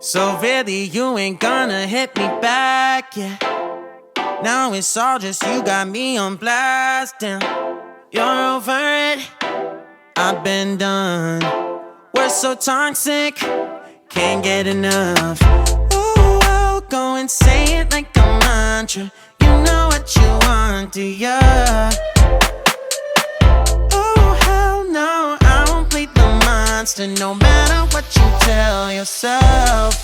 So really you ain't gonna hit me back, yeah. Now it's all just you got me on blast, damn. You're over it, I've been done. We're so toxic, can't get enough. Ooh, I'll go and say it like a mantra. You know what you want, do ya? Oh, hell no, I won't play the monster, no matter what you tell yourself.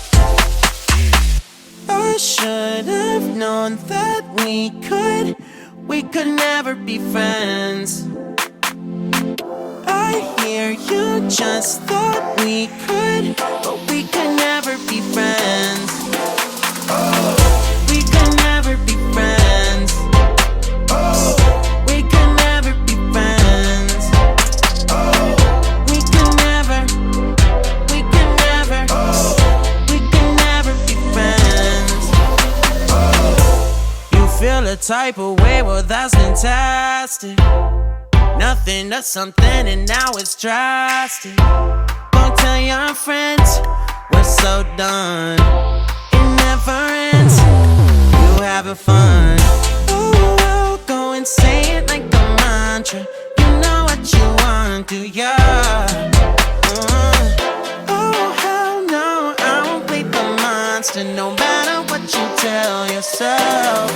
I should have known that we could never be friends. I hear you just thought we could, but we could never be friends. We could never be friends. We could never be friends. We could never, we could never, we could never be friends. You feel a type of way, well that's fantastic. Nothing to something and now it's drastic. Don't tell your friends, we're so done. It never ends, you having fun. Oh, I'll go and say it like a mantra. You know what you want, do ya? Oh, hell no, I won't play the monster, no matter what you tell yourself.